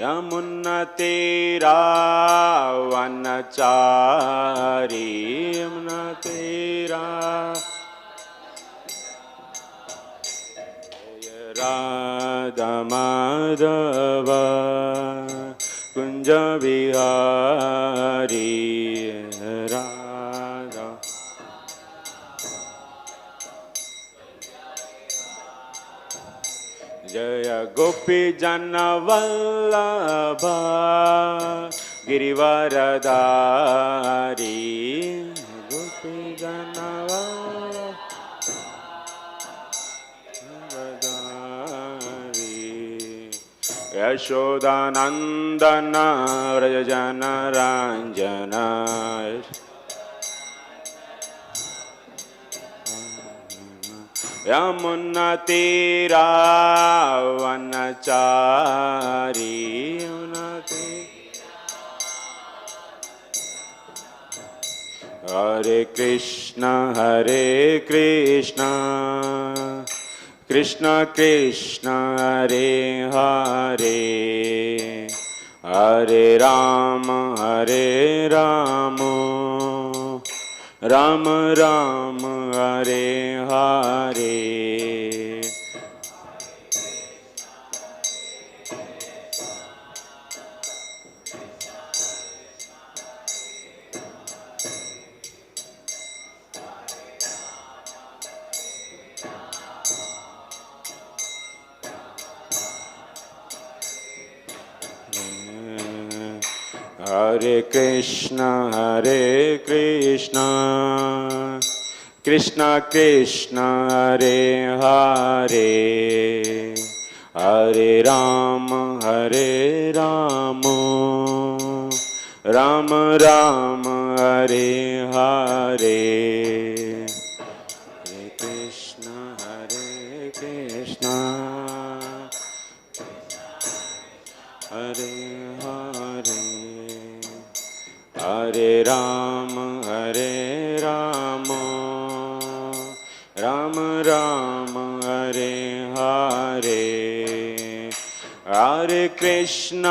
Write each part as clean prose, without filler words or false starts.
यमुना तेरा वनचारी, यमुना तेरा राधा माधव कुंज बिहारी राधा। जय गोपी जन वल्लभ गिरिवरधारी, गोपी जन यशोदानंदन व्रज जन रंजन। यमुना तेरा वनचारी, यमुना हरे कृष्ण कृष्ण कृष्ण हरे हरे, हरे राम राम राम हरे हरे। हरे कृष्ण कृष्ण कृष्ण हरे हरे, हरे राम राम राम हरे हरे। हरे कृष्ण हरे हरे, हरे राम राम राम हरे हरे। हरे कृष्ण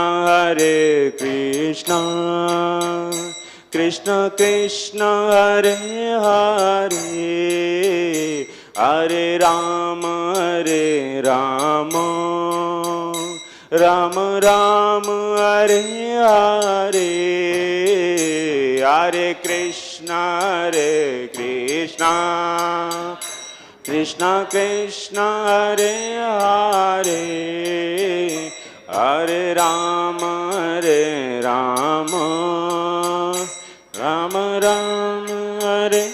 कृष्ण कृष्ण हरे हरे, हरे राम राम राम हरे हरे। हरे कृष्ण कृष्ण कृष्ण हरे हरे, हरे राम राम राम हरे।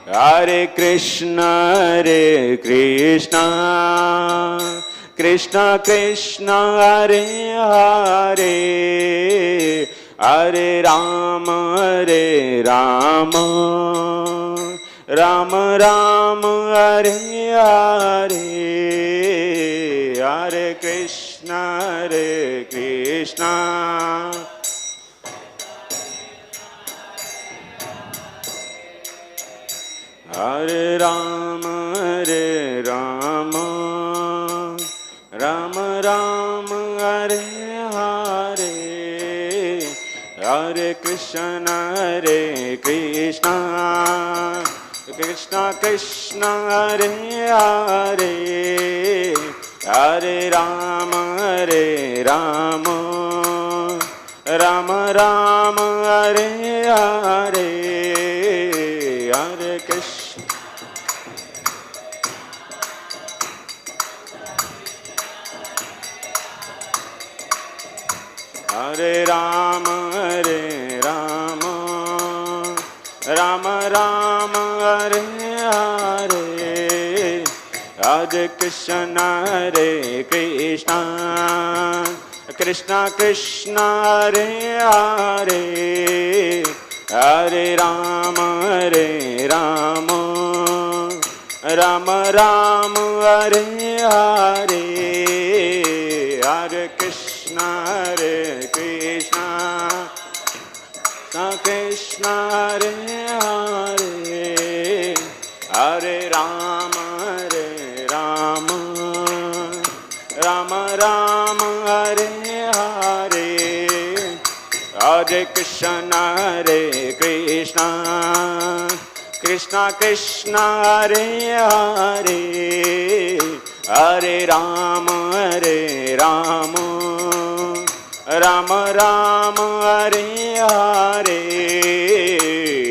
हरे कृष्ण कृष्ण कृष्ण हरे हरे, हरे राम राम राम हरे हरे। हरे कृष्ण हरे राम राम राम हरे हरे। हरे कृष्ण कृष्ण कृष्ण हरे हरे, हरे राम राम राम हरे हरे। हरे कृष्ण हरे राम राम राम हरे हरे। हरे कृष्ण कृष्ण कृष्ण हरे हरे, हरे राम राम राम हरे हरे। हरे कृष्ण कृष्ण हरे हरे, हरे Ram Hare Krishna, Krishna Krishna, Hare Hare, Hare Rama, Rama Rama, Hare Hare,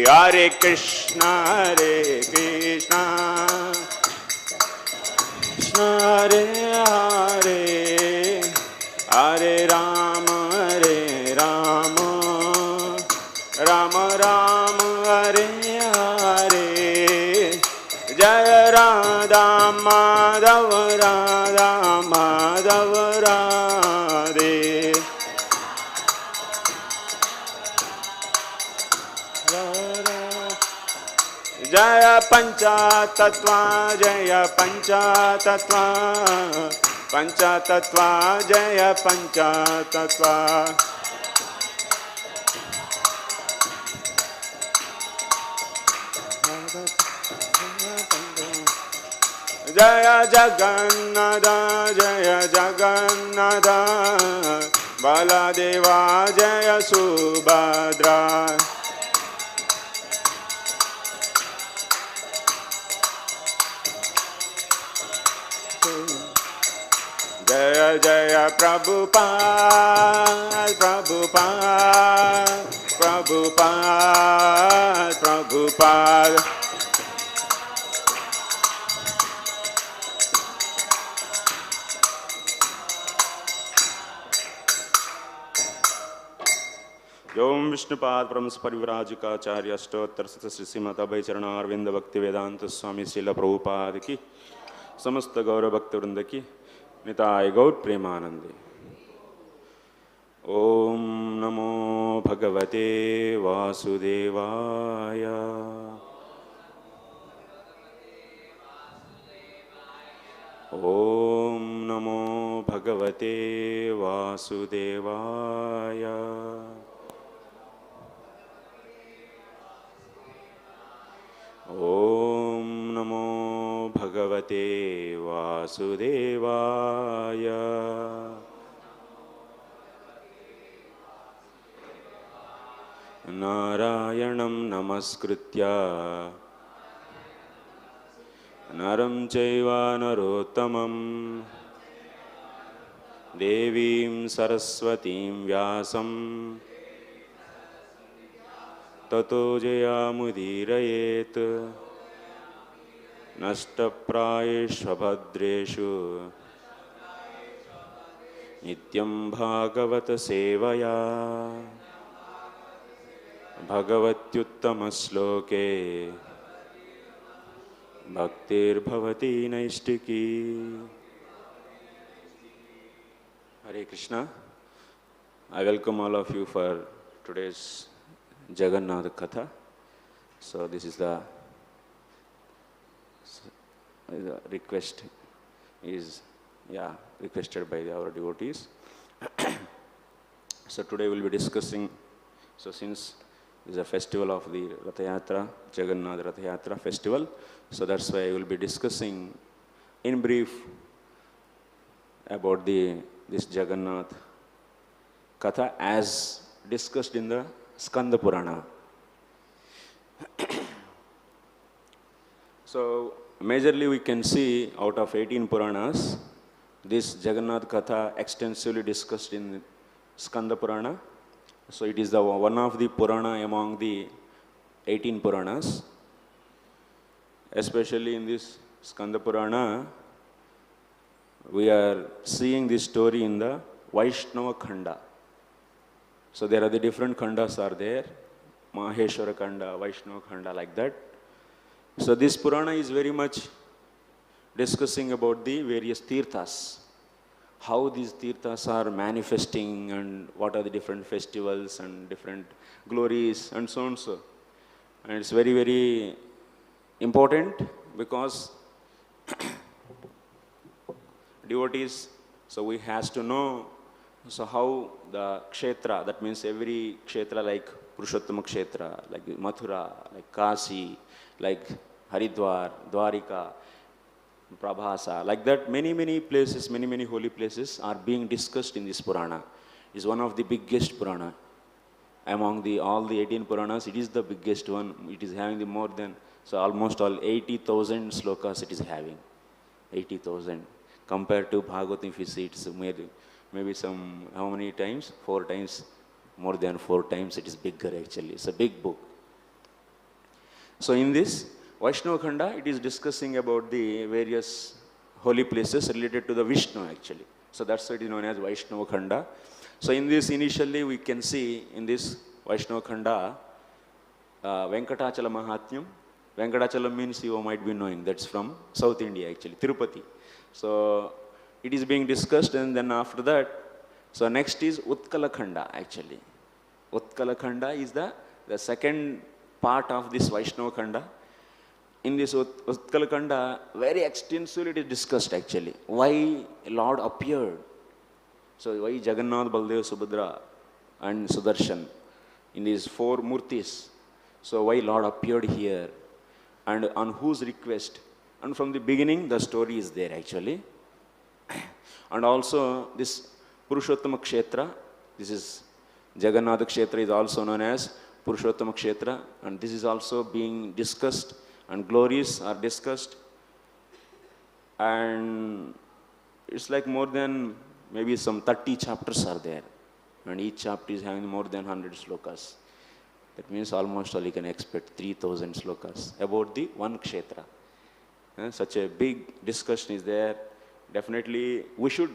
Hare Krishna, Krishna Hare Hare, Hare Rama, Rama Rama, Hare Hare, Jaya Radha Madhava, Radha Madhava Radhe, Jaya Pancha Tattva, Jaya Pancha Tattva, Pancha Tattva, Jaya Pancha Tattva. Jaya Jagannatha, Jaya Jagannatha, Baladeva, Jaya Subhadra. Jaya Jaya Prabhupada, Prabhupada, Prabhupada, Prabhupada. Om Vishnupad Brahmas Parivrajika Acharya Stottar Sita Srimata Bhai Charana Arvinda Bhakti Vedanta Swami Srila Prabhupada ki Samasta Gaura Bhakti Vrinda ki Nitai Gaur Premanande. Om Namo Bhagavate Vasudevaya. Om Namo Bhagavate Vasudevaya. Om Namo Bhagavate Vasudevaya. Narayanam Namaskritya Naram Chaiva Narottamam Devim Saraswatim Vyasam Tato Jayamudirayet Nashtaprayeshu Bhadreshu Nityam Bhagavata Sevaya Bhagavatyuttama Sloke Bhaktir Bhavati Naistiki. Hare Krishna. I welcome all of you for today's Jagannath Katha. So this is the request is requested by our devotees. So today we'll be discussing, so since this is a festival of the Rathayatra, Jagannath Rathayatra festival, so that's why I will be discussing in brief about this Jagannath Katha as discussed in the Skanda Purana. So majorly we can see out of 18 Puranas, this Jagannath Katha extensively discussed in Skanda Purana. So it is the one of the Purana among the 18 Puranas. Especially in this Skanda Purana, we are seeing this story in the Vaishnava Khanda. So there are the different Khandas are there, Maheshwara Khanda, Vaishnava Khanda, like that. So this Purana is very much discussing about the various tirthas, how these tirthas are manifesting and what are the different festivals and different glories and so on so. And it's very, very important because devotees, so we has to know so how the kshetra, that means every kshetra like Purushottama kshetra, like Mathura, like Kasi, like Haridwar, Dwarika, Prabhasa, like that many places, many holy places are being discussed in this Purana. It's one of the biggest Purana. among all the 18 Puranas, it is the biggest one. It is having the more than, so almost all 80,000 slokas it is having. 80,000. Compared to Bhagavatam, if you see, it's maybe some, how many times? 4 times, more than 4 times it is bigger actually. It's a big book. So in this Vaishnava Khanda, it is discussing about the various holy places related to the Vishnu actually. So that's why it is known as Vaishnava Khanda. So in this, initially we can see in this Vaishnava Khanda, Venkatachala Mahatmyam. Venkatachala means you might be knowing, that's from South India actually, Tirupati. So it is being discussed, and then after that, so next is Utkala Khanda actually. Utkala Khanda is the second part of this Vaishnava Khanda. In this Utkala Khanda, very extensively it is discussed actually. Why Lord appeared. So why Jagannath, Baldev, Subhadra and Sudarshan in these 4 murtis. So why Lord appeared here and on whose request. And from the beginning the story is there actually. And also this Purushottama Kshetra, this is Jagannath Kshetra is also known as Purushottama Kshetra, and this is also being discussed and glories are discussed. And it's like more than maybe some 30 chapters are there, and each chapter is having more than 100 slokas. That means almost all you can expect 3,000 slokas about the one kshetra. Such a big discussion is there. Definitely we should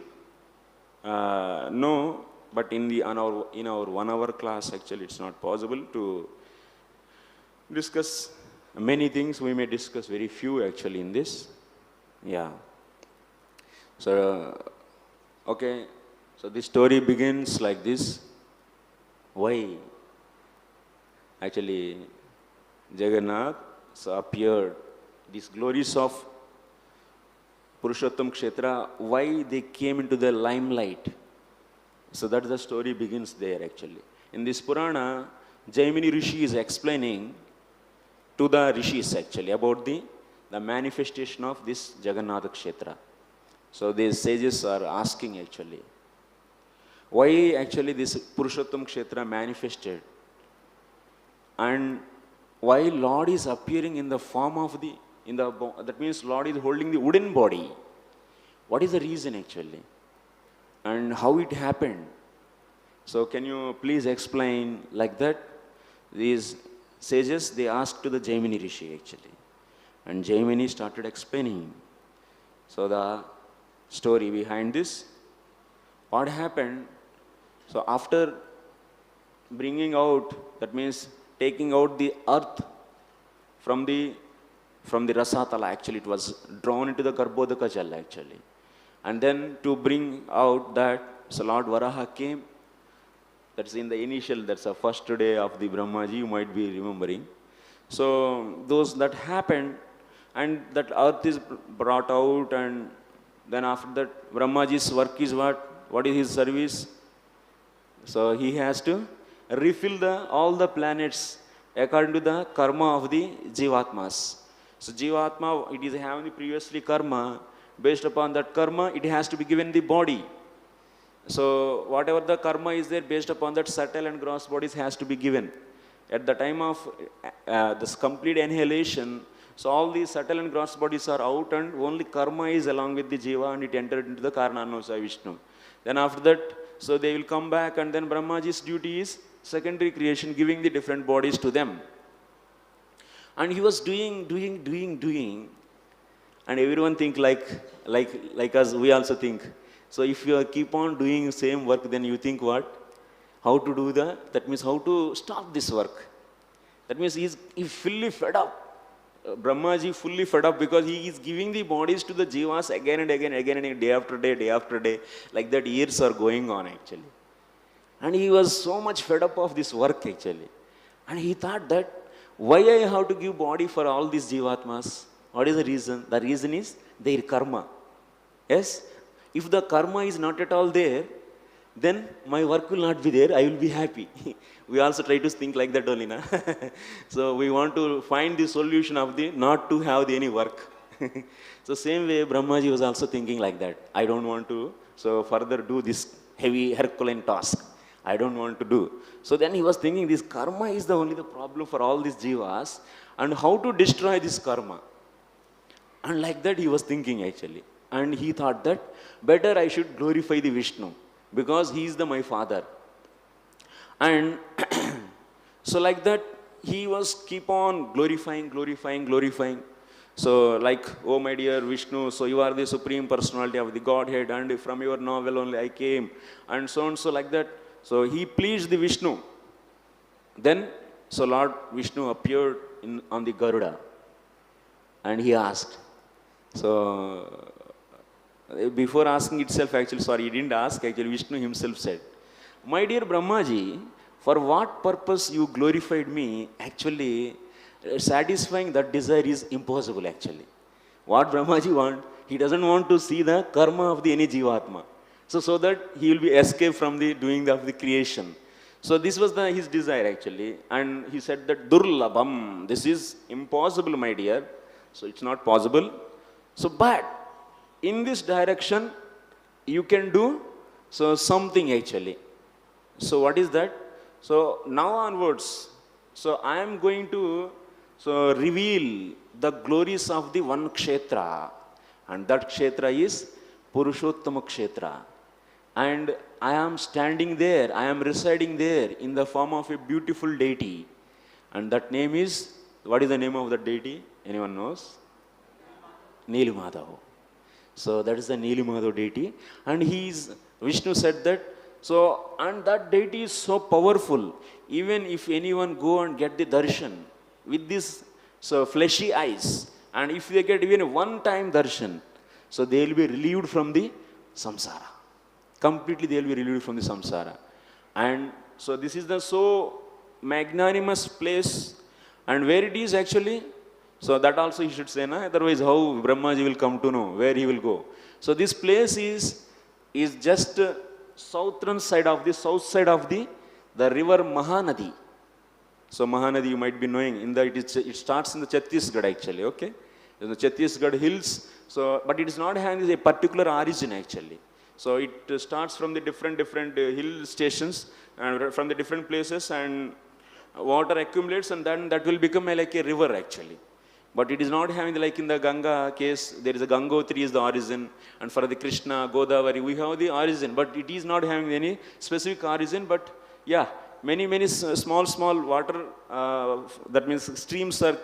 know, but in our 1 hour class actually it's not possible to discuss many things. We may discuss very few actually in this. Yeah. So okay, so this story begins like this. Why? Actually, Jagannath appeared. These glories of Purushottam Kshetra, why they came into the limelight. So that the story begins there actually. In this Purana, Jaimini Rishi is explaining to the Rishis actually about the manifestation of this Jagannath Kshetra. So these sages are asking actually, why actually this Purushottam Kshetra manifested, and why Lord is appearing in the form of that means Lord is holding the wooden body. What is the reason actually? And how it happened? So can you please explain like that? These sages, they asked to the Jaimini Rishi actually. And Jaimini started explaining. So the story behind this, what happened? So after bringing out, that means taking out the earth from the Rasatala, actually it was drawn into the Garbhodaka Jala actually. And then to bring out that, so Lord Varaha came. That's in the initial, that's the first day of the Brahmaji, you might be remembering. So those that happened, and that earth is brought out, and then after that Brahmaji's work is what? What is his service? So he has to refill all the planets according to the karma of the Jivatmas. So Jivatma, it is having previously karma. Based upon that karma, it has to be given the body. So whatever the karma is there, based upon that subtle and gross bodies has to be given. At the time of this complete annihilation, so all these subtle and gross bodies are out, and only karma is along with the jiva, and it entered into the Karananosa Vishnu. Then after that, so they will come back, and then Brahmaji's duty is secondary creation, giving the different bodies to them. And he was doing, and everyone think like us, we also think. So if you keep on doing same work, then you think what? How to do that means how to stop this work. That means he's fully fed up. Brahmaji fully fed up, because he is giving the bodies to the jivas again and again, day after day, like that years are going on actually. And he was so much fed up of this work actually. And he thought that, why I have to give body for all these jivatmas? What is the reason? The reason is their karma. Yes? If the karma is not at all there, then my work will not be there, I will be happy. We also try to think like that only, na? So we want to find the solution of not to have any work. So same way Brahmaji was also thinking like that. I don't want to further do this heavy Herculean task. I don't want to do. So then he was thinking this karma is the only the problem for all these jivas, and how to destroy this karma. And like that he was thinking actually. And he thought that better I should glorify the Vishnu because he is my father. And so like that he was keep on glorifying. So like, oh my dear Vishnu, so you are the supreme personality of the Godhead, and from your novel only I came, and so on, so like that. So he pleased the Vishnu. Then, so Lord Vishnu appeared on the Garuda, and he asked. So before asking itself, actually, sorry, he didn't ask, actually Vishnu himself said, my dear Brahmaji, for what purpose you glorified me? Actually, satisfying that desire is impossible actually. What Brahmaji want? He doesn't want to see the karma of the any jivatma. So that he will be escaped from the doing of the creation. So this was his desire actually. And he said that durlabham, this is impossible, my dear. So it's not possible. So but in this direction, you can do so something actually. So what is that? So now onwards, so I am going to reveal the glories of the one kshetra, and that kshetra is Purushottama kshetra. And I am standing there, I am residing there in the form of a beautiful deity. And that name is, what is the name of that deity? Anyone knows? Neelamadhav. So that is the Neelamadhav deity. And Vishnu said that, so, and that deity is so powerful, even if anyone go and get the darshan with this fleshy eyes, and if they get even one time darshan, so they will be relieved from the samsara. Completely they will be relieved from the samsara. And so this is the so magnanimous place, and where it is actually, so that also he should say, na? Otherwise how Brahmaji will come to know where he will go. So this place is just south side of the river Mahanadi. So Mahanadi you might be knowing, it starts in the Chhattisgarh actually, okay? In the Chhattisgarh hills, so, but it is not having a particular origin actually. So it starts from the different hill stations and from the different places, and water accumulates, and then that will become like a river actually. But it is not having, like in the Ganga case, there is a Gangotri is the origin, and for the Krishna, Godavari, we have the origin, but it is not having any specific origin. But yeah, many small water, that means streams are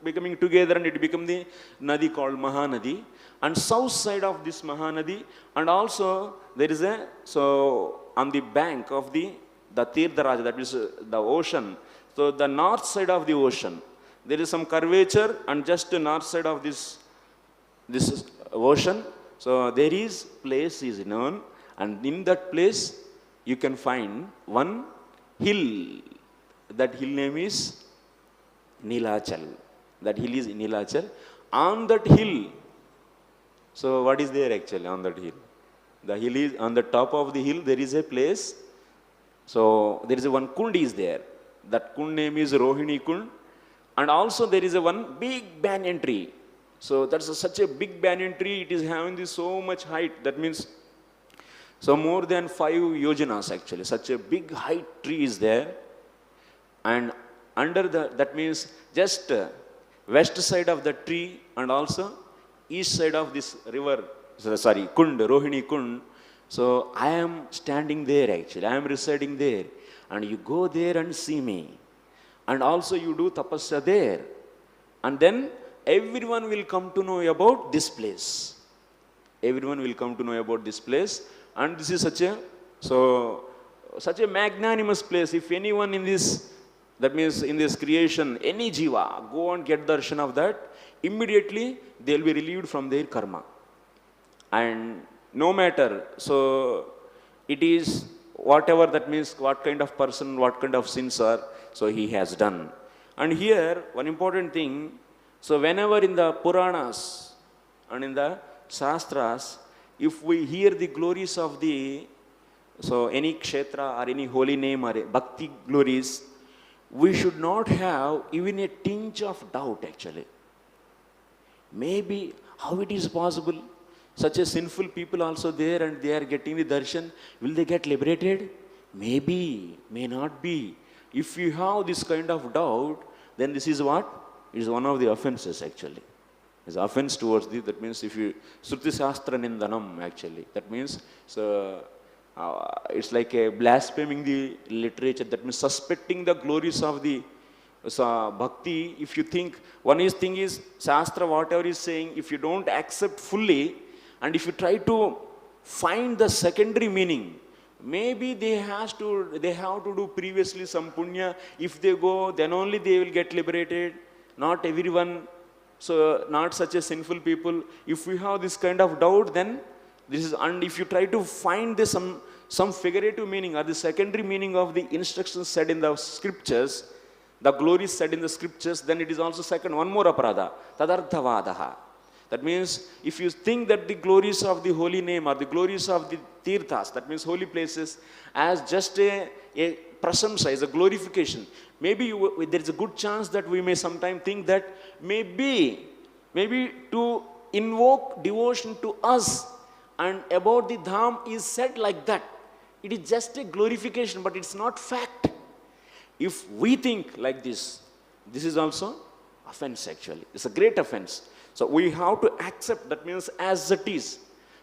becoming together, and it becomes the Nadi called Mahanadi. And south side of this Mahanadi, and also there is on the bank of the Tirtharaja, that is the ocean, so the north side of the ocean, there is some curvature, and just the north side of this ocean, so there is place is known, and in that place you can find one hill. That hill name is Nilachal. That hill is Nilachal. On that hill, so what is there actually on that hill? The hill is, on the top of the hill there is a place, so there is one kund is there. That kund name is Rohini Kund. And also there is one big banyan tree. So that's such a big banyan tree, it is having so much height. That means, so more than 5 yojanas actually. Such a big height tree is there. And under that means just west side of the tree, and also east side of this river, Kund, Rohini Kund. So I am standing there actually, I am residing there. And you go there and see me. And also you do tapasya there. And then everyone will come to know about this place. Everyone will come to know about this place. And this is such a magnanimous place. If anyone in this, that means in this creation, any jiva, go and get darshan of that, immediately they will be relieved from their karma. And no matter, so it is whatever, that means what kind of person, what kind of sins are, so he has done. And here, one important thing, so whenever in the Puranas and in the Shastras, if we hear the glories of any kshetra or any holy name or bhakti glories, we should not have even a tinge of doubt actually. Maybe how it is possible? Such a sinful people also there, and they are getting the darshan. Will they get liberated? Maybe, may not be. If you have this kind of doubt, then this is what? It is one of the offenses actually. It's offense towards the, that means if you, Sruti Shastra Nindanam actually. That means, so, it's like a blaspheming the literature. That means suspecting the glories of the bhakti. If you think, thing is, Shastra, whatever is saying, if you don't accept fully, and if you try to find the secondary meaning, maybe they have to do previously some punya. If they go, then only they will get liberated. Not everyone, so not such a sinful people. If we have this kind of doubt, then this is, and if you try to find this some figurative meaning or the secondary meaning of the instructions said in the scriptures, the glories said in the scriptures, then it is also second, one more aparadha, tadarthavadaha. That means, if you think that the glories of the holy name or the glories of the tirthas, that means holy places, as just a prasamsa, as a glorification, maybe there is a good chance that we may sometime think that maybe to invoke devotion to us and about the dham is said like that. It is just a glorification, but it's not fact. If we think like this, this is also offense actually. It's a great offense. So we have to accept, that means as it is.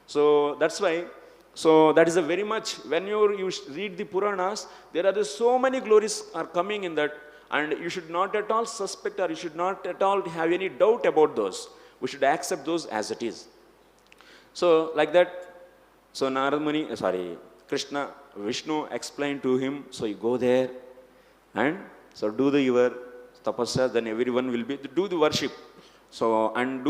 So that's why, so that is a very much, when you read the Puranas, there are so many glories are coming in that, and you should not at all suspect or you should not at all have any doubt about those. We should accept those as it is. So like that, so Narad Muni, Krishna, Vishnu explained to him, so you go there and so do your tapasya, then everyone will do the worship. So, and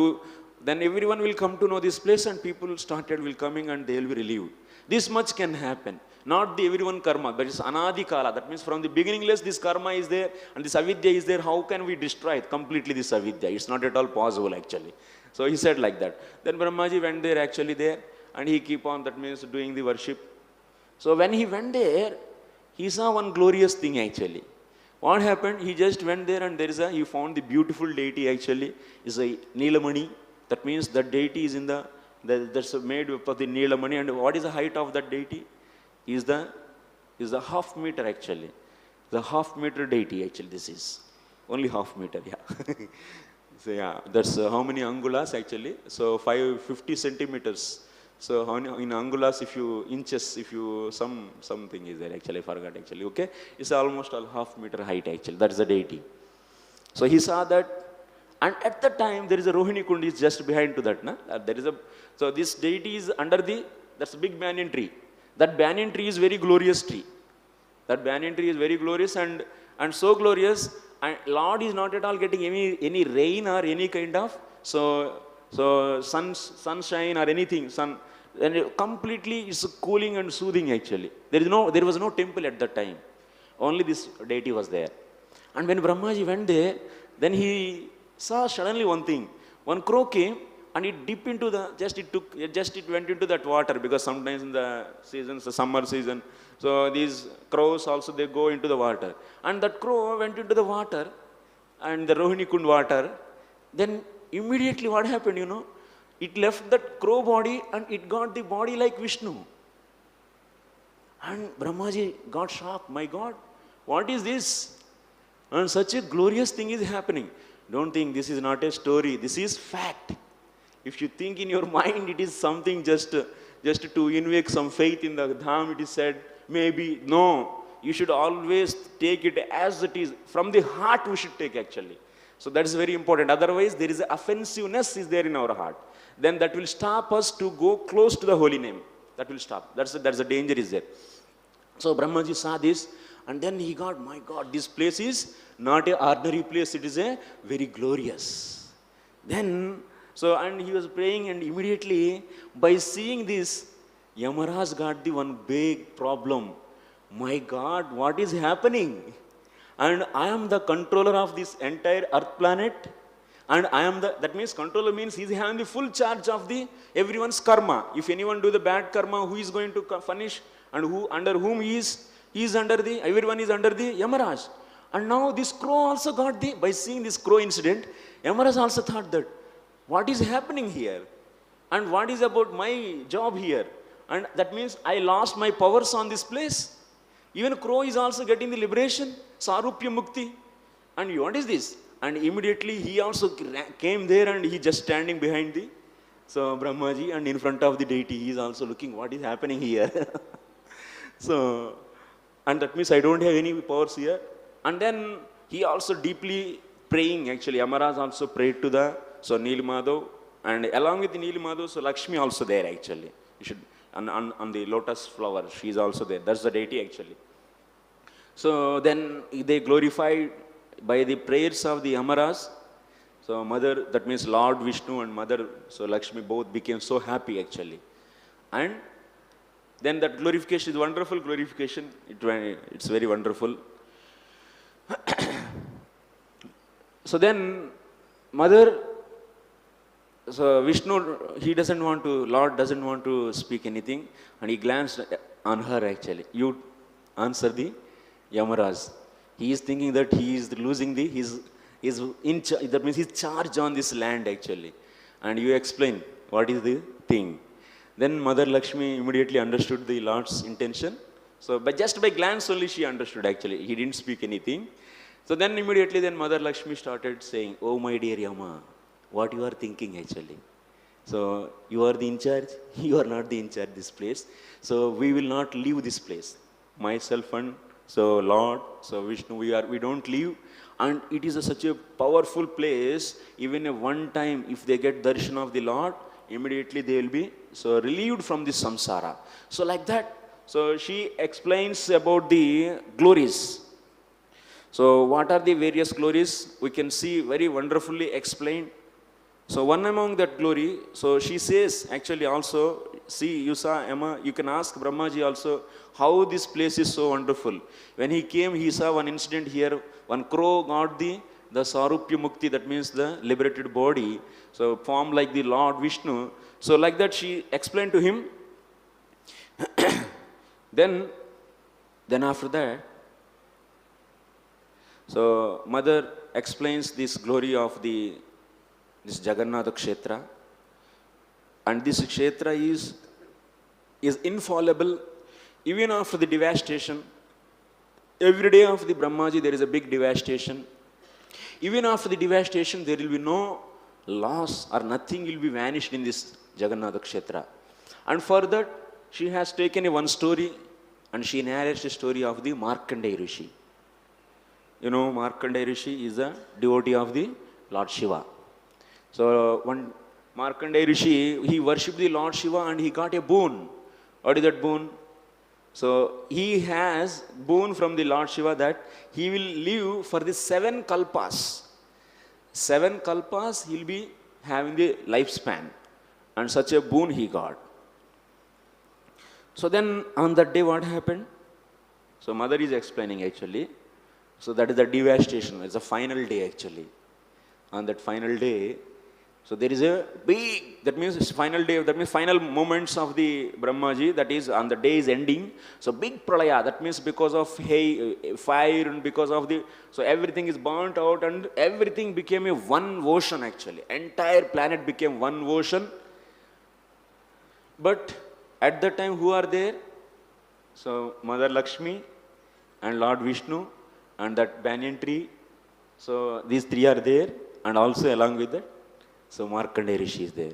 then everyone will come to know this place and people will coming and they will be relieved. This much can happen. Not the everyone karma, but it's anadi kala. That means from the beginningless this karma is there and this avidya is there. How can we destroy it completely, this avidya? It's not at all possible actually. So he said like that. Then Brahmaji went there actually there and he keep on, that means doing the worship. So when he went there, he saw one glorious thing actually. What happened? He just went there and he found the beautiful deity actually. Is a Neelamani. That means the deity is in that's made up of the Neelamani. And what is the height of that deity? Is the half meter actually. The half meter deity actually this is. Only half meter, yeah. So yeah, that's how many angulas actually? So 50 centimeters. So in angulas, if you inches, if you something is there actually, I forgot actually, okay? It's almost a half meter height actually, that's the deity. So he saw that, and at the time there is a Rohini Kund is just behind to that, na? So this deity is under that's a big banyan tree. That banyan tree is very glorious tree. That banyan tree is very glorious and so glorious, and Lord is not at all getting any rain or any kind of, so sunshine or anything, and completely it's cooling and soothing actually. There was no temple at that time. Only this deity was there. And when Brahmaji went there, then he saw suddenly one thing. One crow came and it dipped into it went into that water, because sometimes in the seasons, the summer season, so these crows also they go into the water. And that crow went into the water and the Rohini Kund water. Then immediately what happened, it left that crow body and it got the body like Vishnu. And Brahmaji got shocked. My God, what is this? And such a glorious thing is happening. Don't think this is not a story. This is fact. If you think in your mind it is something just to invoke some faith in the dham, it is said, maybe, no. You should always take it as it is. From the heart we should take actually. So that is very important. Otherwise, there is offensiveness is there in our heart. Then that will stop us to go close to the holy name. That will stop. That's the danger is there. So Brahmaji saw this, and then he got, my God, this place is not an ordinary place. It is a very glorious. Then, and he was praying, and immediately by seeing this, Yamaraj got the one big problem. My God, what is happening? And I am the controller of this entire earth planet. And I am that means controller means he's having the full charge of everyone's karma. If anyone do the bad karma, who is going to punish and under whom he is everyone is under the Yamaraj. And now this crow also got by seeing this crow incident, Yamaraj also thought that, what is happening here? And what is about my job here? And that means I lost my powers on this place. Even crow is also getting the liberation, Sarupya Mukti. And what is this? And immediately he also came there and he just standing behind the Brahmaji and in front of the deity. He is also looking what is happening here. So, and that means I don't have any powers here. And then he also deeply praying actually. Amaras also prayed to the Nilmadhav. And along with Nilmadhav, so Lakshmi also there actually. You should, on the lotus flower, she is also there. That's the deity actually. So then they glorified by the prayers of the Amaras. So mother, that means Lord Vishnu and mother, so Lakshmi both became so happy actually. And then that glorification is wonderful glorification. It's very wonderful. So then mother, so Vishnu, Lord doesn't want to speak anything, and he glanced on her actually. You answer the Yamaras. He is thinking that he is losing his that means his charge on this land actually. And you explain what is the thing. Then Mother Lakshmi immediately understood the Lord's intention. So just by glance only she understood actually. He didn't speak anything. So then immediately Mother Lakshmi started saying, "Oh my dear Yama, what you are thinking actually. So you are the in charge, you are not the in charge this place. So we will not leave this place. Myself and so Lord, so Vishnu, we don't leave. And it is such a powerful place. Even a one time, if they get darshan of the Lord, immediately they will be so relieved from this samsara. So like that, so she explains about the glories. So what are the various glories? We can see very wonderfully explained. So one among that glory, so she says actually also, see, you saw Emma, you can ask Brahmaji also how this place is so wonderful. When he came, he saw one incident here, one crow got the Sarupya Mukti, that means the liberated body, so formed like the Lord Vishnu. So like that she explained to him. Then after that, so mother explains this glory of this Jagannath Kshetra, and this Kshetra is infallible even after the devastation. Every day of the Brahmaji there is a big devastation. Even after the devastation there will be no loss or nothing will be vanished in this Jagannath Kshetra. And for that she has taken one story and she narrates the story of the Markandeya Rishi. You know, Markandeya Rishi is a devotee of the Lord Shiva. So one Markandeya Rishi, he worshipped the Lord Shiva and he got a boon. What is that boon? So he has boon from the Lord Shiva that he will live for the 7 kalpas. 7 kalpas he'll be having the lifespan. And such a boon he got. So then on that day what happened? So mother is explaining actually. So that is the devastation. It's a final day actually. On that final day, so there is a big, that means final day, that means final moments of the Brahmaji, that is on the day is ending. So big pralaya, that means because of fire and because of so everything is burnt out and everything became a one ocean actually. Entire planet became one ocean. But at that time who are there? So Mother Lakshmi and Lord Vishnu and that banyan tree. So these 3 are there, and also along with that, so Markandeya Rishi is there.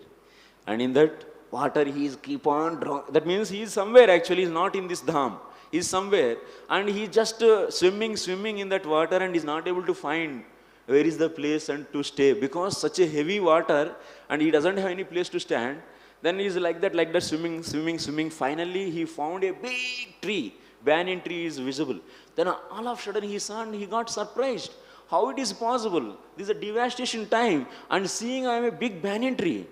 And in that water he is keep on drawing. That means he is somewhere actually, he is not in this dham. He is somewhere and he is just swimming in that water and is not able to find where is the place and to stay, because such a heavy water and he doesn't have any place to stand. Then he is like that swimming. Finally he found a big tree, banyan tree is visible. Then all of a sudden he saw and he got surprised. How it is possible? This is a devastation time and seeing I am a big banyan tree.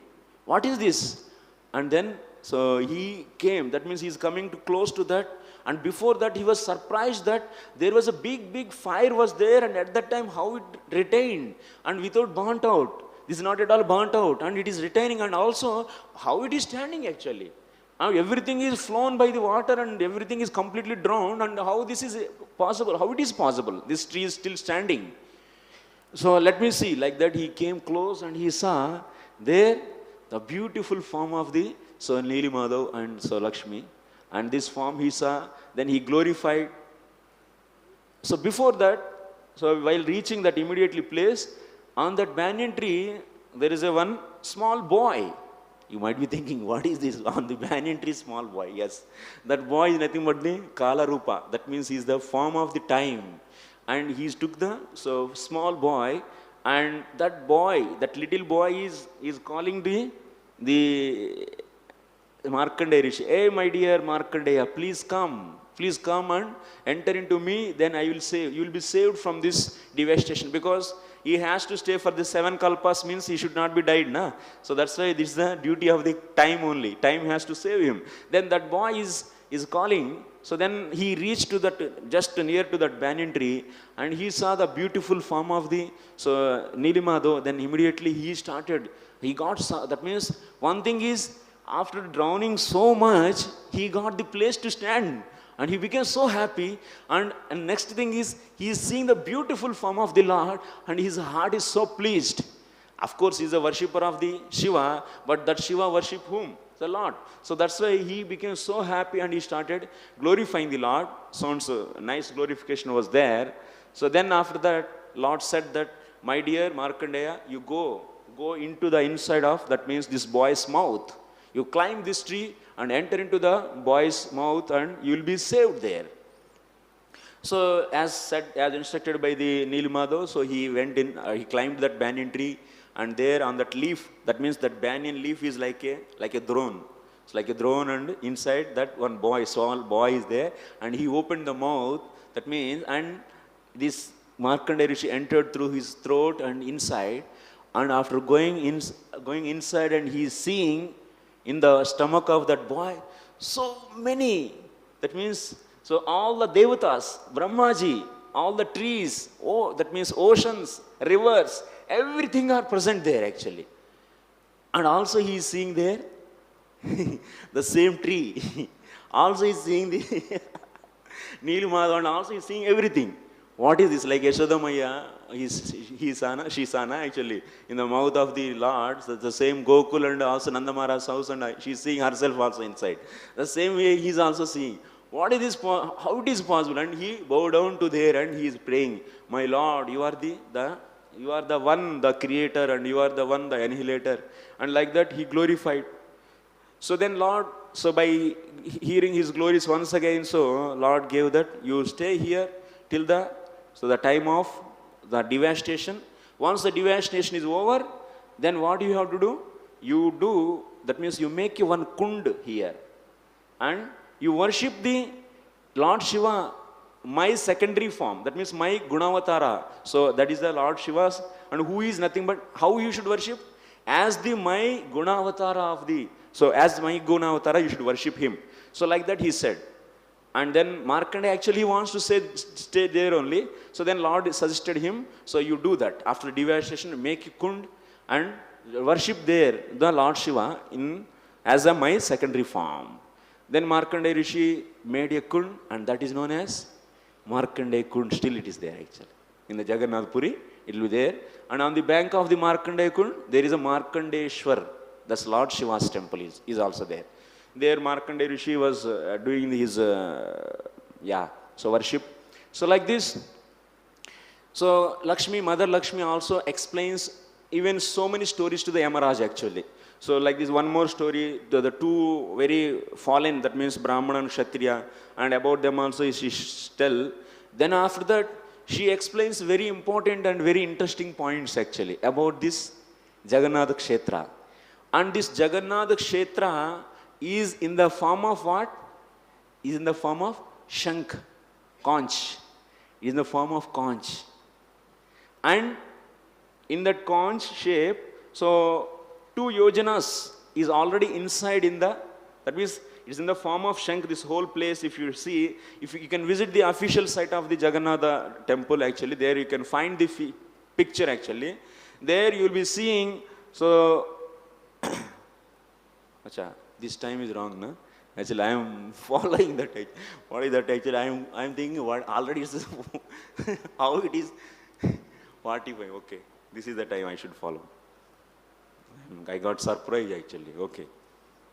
What is this? And then so he came, that means he is coming close to that, and before that he was surprised that there was a big fire was there, and at that time how it retained and without burnt out. This is not at all burnt out and it is retaining, and also how it is standing actually. Now everything is flown by the water and everything is completely drowned, and how this is possible? How it is possible? This tree is still standing. So let me see, like that he came close and he saw there the beautiful form of the Nili Madhav and Lakshmi. And this form he saw, then he glorified So before that, so while reaching that immediately place, on that banyan tree, there is a one small boy. You might be thinking, what is this on the banyan tree, small boy? Yes, that boy is nothing but the Kala Rupa. That means he is the form of the time. And he took the so small boy, and that boy, that little boy is calling the Markandeya Rishi, hey my dear Markandeya, please come and enter into me, then I will save, you will be saved from this devastation, because he has to stay for the 7 kalpas, means he should not be died, na? So that's why this is the duty of the time only, time has to save him. Then that boy is calling, so then he reached to that, just near to that banyan tree, and he saw the beautiful form of the, so Nilimado, then immediately he got, that means one thing is, after drowning so much, he got the place to stand. And he became so happy. And next thing is, he is seeing the beautiful form of the Lord, and his heart is so pleased. Of course, he is a worshipper of the Shiva, but that Shiva worship whom? The Lord. So that's why he became so happy, and he started glorifying the Lord. Sounds nice glorification was there. So then after that, Lord said that, my dear Markandeya, you go into the inside of, that means this boy's mouth. You climb this tree and enter into the boy's mouth, and you will be saved there. So as instructed by the Nilmado, so he went in, he climbed that banyan tree, and there on that leaf, that means that banyan leaf is like a throne. It's like a throne, and inside that one boy, small boy is there, and he opened the mouth, that means, and this Markandeya Rishi entered through his throat and inside, and after going inside, and he is seeing in the stomach of that boy so many, that means, so all the devatas, Brahmaji, all the trees, that means oceans, rivers, everything are present there actually. And also he is seeing there the same tree. Also he is seeing the Nilmada, and also he is seeing everything. What is this? Like Yashodamaya, Shisana actually, in the mouth of the Lord, so the same Gokul and also Nandamara's house, and she is seeing herself also inside. The same way he is also seeing. What is this? How it is possible? And he bowed down to there, and he is praying, my Lord, you are the one, the creator, and you are the one, the annihilator. And like that he glorified. So then Lord, so by hearing his glories once again, so Lord gave that, you stay here till the time of the devastation. Once the devastation is over, then what do you have to do? You do, that means you make one kund here, and you worship the Lord Shiva, my secondary form, that means my Gunavatara. So that is the Lord Shiva's, and who is nothing but, how you should worship? As the my Gunavatara of the, so as my Gunavatara, you should worship him. So like that he said. And then Markandeya actually wants to stay there only. So then Lord suggested him, so you do that. After devastation, make a kund and worship there the Lord Shiva as my secondary form. Then Markandeya Rishi made a kund, and that is known as Markandeya Kund. Still it is there actually. In the Jagannath Puri, it will be there. And on the bank of the Markandeya Kund, there is a Markandeshwar. That's Lord Shiva's temple is also there. There Markandeya Rishi was doing his, so worship. So like this, so Lakshmi, Mother Lakshmi also explains even so many stories to the Yamaraj actually. So like this one more story, the two very fallen, that means Brahmana and Kshatriya, and about them also she tell. Then after that, she explains very important and very interesting points actually about this Jagannath Kshetra. And this Jagannath Kshetra is in the form of what? Is in the form of Shank, conch. Is in the form of conch. And in that conch shape, so 2 yojanas is already inside in the, that means it's in the form of Shank, this whole place. If you see, if you can visit the official site of the Jagannath temple actually, there you can find the picture actually. There you will be seeing, so, Acha, this time is wrong, no? Actually, I am following that. What is that actually? I am thinking what already is how it is 45. Okay, this is the time I should follow. I got surprised actually. Okay,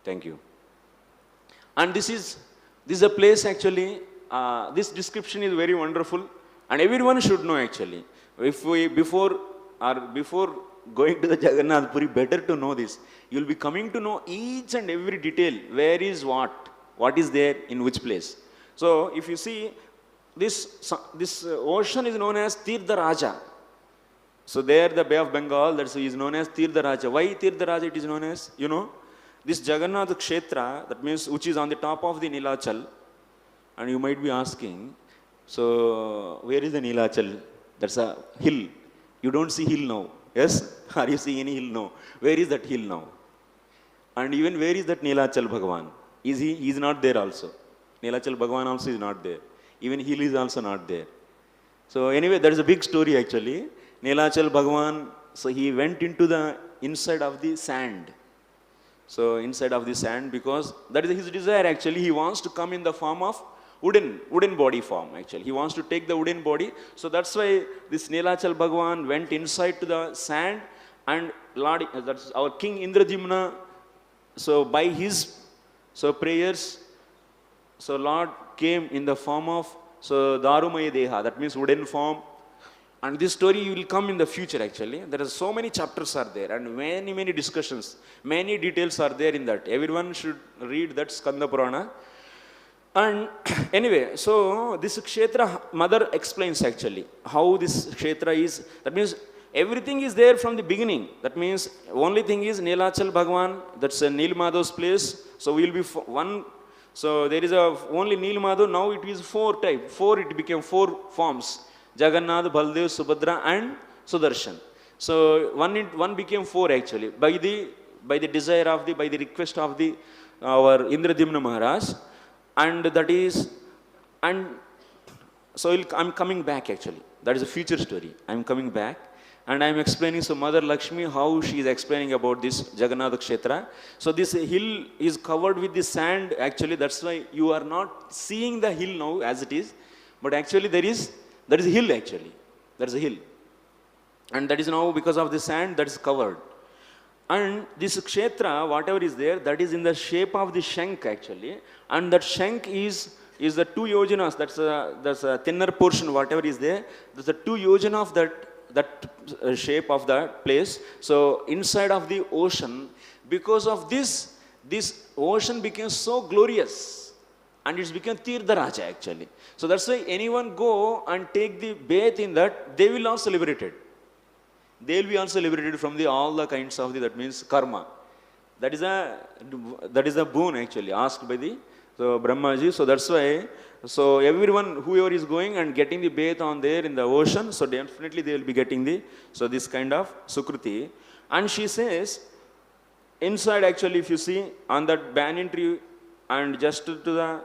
thank you. And this is a place actually. This description is very wonderful. And everyone should know actually. If we before going to the Jagannath Puri, better to know this. You will be coming to know each and every detail. Where is what is there in which place. So if you see, this ocean is known as Tirtha Raja. So there the Bay of Bengal, that is known as Tirtha Raja. Why Tirtha Raja it is known as? You know, this Jagannath Kshetra, that means which is on the top of the Nilachal. And you might be asking, so where is the Nilachal? That's a hill. You don't see hill now. Yes? Are you seeing any hill now? Where is that hill now? And even where is that Nilachal Bhagavan? He is not there also. Nilachal Bhagavan also is not there. Even hill is also not there. So anyway, that is a big story actually. Nilachal Bhagavan, so he went into the inside of the sand. So inside of the sand, because that is his desire actually. He wants to come in the form of wooden body form actually. He wants to take the wooden body. So that's why this Nilachal Bhagavan went inside to the sand, and Lord, that's our King Indradimna, so by his prayers, so Lord came in the form of Darumaya Deha, that means wooden form. And this story will come in the future actually. There are so many chapters are there, and many discussions, many details are there in that. Everyone should read that Skanda Purana. And anyway, so this Kshetra, mother explains actually how this Kshetra is. That means everything is there from the beginning. That means only thing is Nilachal Bhagavan, that's a Nil Madhav's place. So we will be one. So there is only Nil Madhav. Now it is four type. It became four forms. Jagannath, Baldev, Subhadra and Sudarshan. So one became four actually by the desire of by the request of our Indradimna Maharaj. And that is, and so I'm coming back actually. That is a future story. I'm coming back and I'm explaining, so Mother Lakshmi, how she is explaining about this Jagannath Kshetra. So this hill is covered with the sand actually. That's why you are not seeing the hill now as it is. But actually there is a hill actually. There is a hill. And that is now because of the sand that is covered. And this Kshetra, whatever is there, that is in the shape of the Shank actually. And that Shank is the 2 yojanas, that's a thinner portion, whatever is there. There's the 2 yojana of that shape of that place. So inside of the ocean, because of this ocean became so glorious. And it's become Tirtha Raja actually. So that's why anyone go and take the bath in that, they will also liberated. They will be also liberated from all the kinds of that means karma. That is a boon actually asked by the Brahmaji. So that's why, so everyone, whoever is going and getting the bath on there in the ocean, so definitely they will be getting this kind of Sukruti. And she says, inside actually if you see on that banyan tree and just to the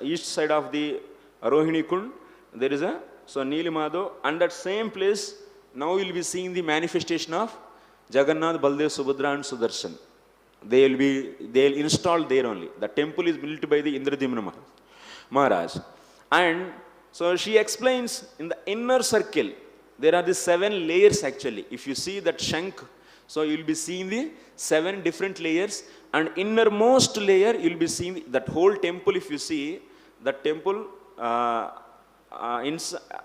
east side of the Rohini Kund, there is Nili Madhav, and that same place, now you will be seeing the manifestation of Jagannath, Baldev, Subhadra and Sudarshan. They will install there only. The temple is built by the Indradimna Maharaj. And so she explains in the inner circle, there are the 7 layers actually. If you see that Shank, so you will be seeing the 7 different layers. And innermost layer, you will be seeing that whole temple. If you see that temple,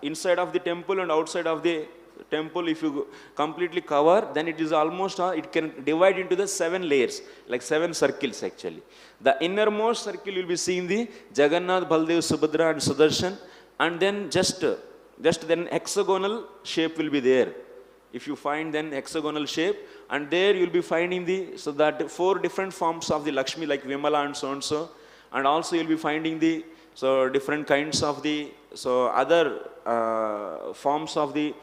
inside of the temple and outside of the temple, if you completely cover, then it is almost, it can divide into the 7 layers, like 7 circles actually. The innermost circle you will be seeing the Jagannath, Baldev, Subhadra and Sudarshan, and then just then hexagonal shape will be there. If you find then hexagonal shape, and there you will be finding that 4 different forms of the Lakshmi like Vimala and so, and also you will be finding different kinds of other forms of the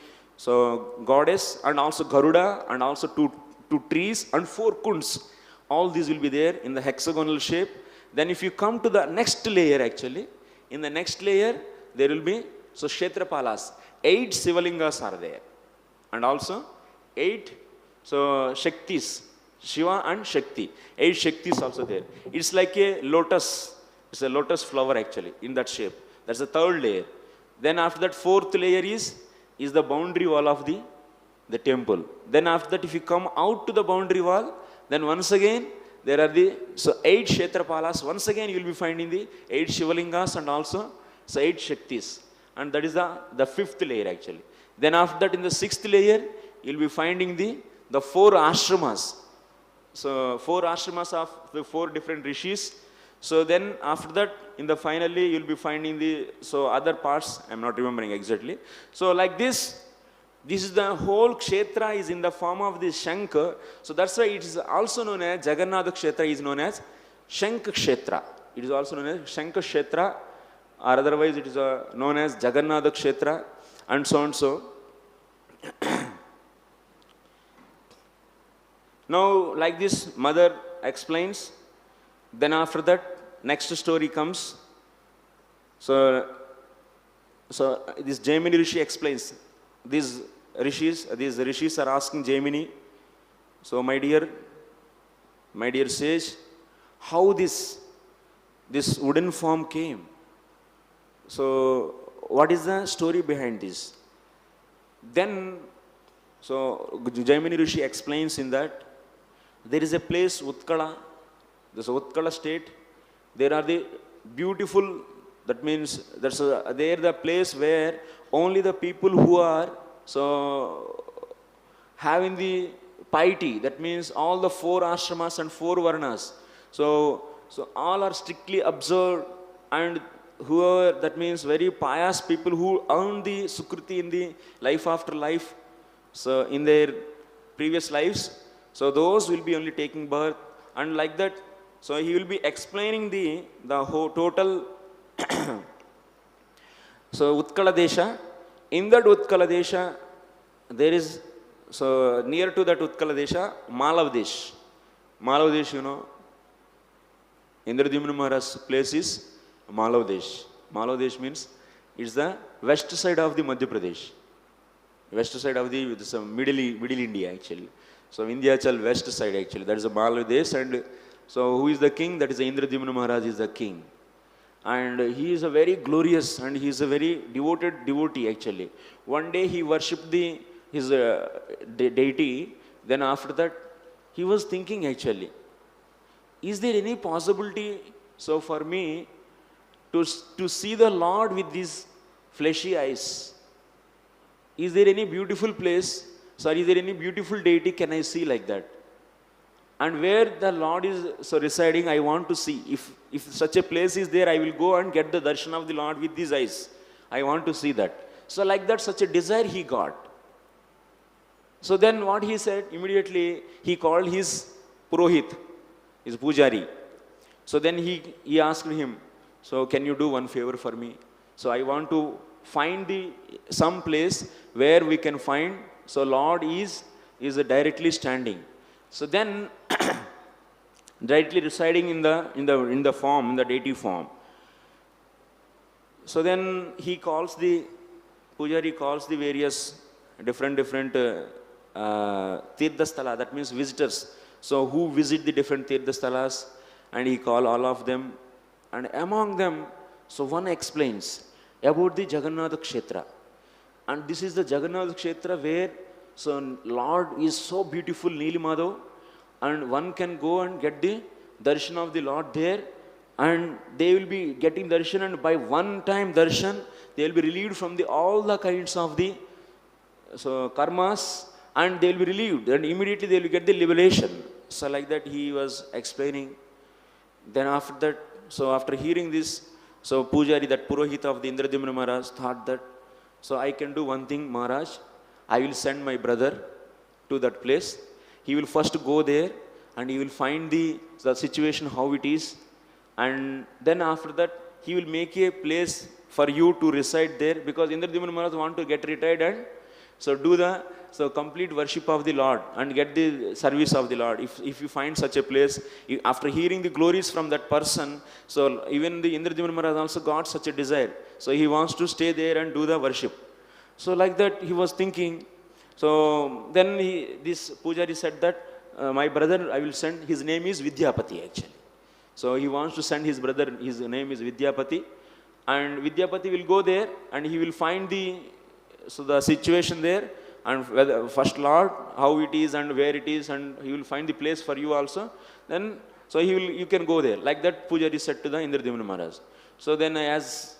goddess, and also Garuda, and also two trees and 4 kunds. All these will be there in the hexagonal shape. Then if you come to the next layer actually, in the next layer there will be Kshetrapalas. 8 Sivalingas are there. And also 8 Shaktis, Shiva and Shakti. 8 Shaktis also there. It's like a lotus. It's a lotus flower actually in that shape. That's the 3rd layer. Then after that 4th layer is the boundary wall of the temple. Then after that if you come out to the boundary wall, then once again there are 8 Kshetrapalas. Once again you will be finding the 8 Shivalingas and also 8 Shaktis. and that is the fifth layer actually. Then after that, in the sixth layer, you'll be finding the four ashramas. So four ashramas of the four different rishis. So then after that, in the finally, you'll be finding the other parts. I'm not remembering exactly. So like this is the whole kshetra is in the form of this Shankha. So that's why it is also known as Jagannath Kshetra is known as Shankha Kshetra. It is also known as Shankha Kshetra, or otherwise it is known as Jagannath Kshetra, and so and so. Now, like this, mother explains. Then after that, next story comes. So this Jaimini Rishi explains. These rishis are asking Jaimini, so my dear sage, how this wooden form came? So what is the story behind this? Then, so Jaimini Rishi explains in that there is a place, Utkala, this Utkala state, there are the beautiful, that means there the place where only the people who are having the piety, that means all the four ashramas and four varnas, so all are strictly observed, and who are, that means very pious people who earn the sukriti in the life after life, so in their previous lives, so those will be only taking birth, and like that, so he will be explaining the whole total. So Utkala Desha, in that Utkala Desha, there is, so near to that Utkala Desha, Malavdesh. Malavdesh, you know, Indradyumna Maharaj's place is Malavdesh. Malavdesh means it's the west side of the Madhya Pradesh. West side of the middle India actually. So Vindhyachal west side actually, that is the Malavdesh, and so who is the king? That is the Indradyumna Maharaj is the king. And he is a very glorious and he is a very devoted devotee actually. One day he worshipped his deity, then after that he was thinking actually, is there any possibility so for me to see the Lord with these fleshy eyes? Is there any beautiful place? Sorry, is there any beautiful deity can I see like that? And where the Lord is residing, I want to see. If such a place is there, I will go and get the darshan of the Lord with these eyes. I want to see that. So like that, such a desire he got. So then what he said, immediately he called his Purohit, his Pujari. So then he asked him, so can you do one favor for me? So I want to find some place where we can find, so Lord is directly standing. So then, directly residing in the form, in the deity form. So then he calls Pujari calls the various different Tirthasthala, that means visitors. So who visit the different Tirthastalas, and he call all of them. And among them, so one explains about the Jagannath Kshetra. And this is the Jagannath Kshetra where, so Lord is so beautiful, Neeli Madhav, and one can go and get the darshan of the Lord there, and they will be getting darshan, and by one time darshan, they will be relieved from all the kinds of the karmas, and they will be relieved, and immediately they will get the liberation. So like that he was explaining. Then after that, so after hearing this, so Pujari, that Purohita of the Indradyumna Maharaj, thought that, so I can do one thing, Maharaj, I will send my brother to that place. He will first go there and he will find the situation how it is, and then after that he will make a place for you to reside there, because Indradyumna Maharaj want to get retired and so do the complete worship of the Lord and get the service of the Lord. If you find such a place, after hearing the glories from that person, so even the Indradyumna Maharaj also got such a desire. So he wants to stay there and do the worship. So like that he was thinking. So then this Pujari said that, my brother I will send, his name is Vidyapati actually. So he wants to send his brother, his name is Vidyapati, and Vidyapati will go there and he will find the situation there, and whether first Lord, how it is and where it is, and he will find the place for you also. Then so you can go there. Like that Pujari said to the Indradyumna Maharaj. So then as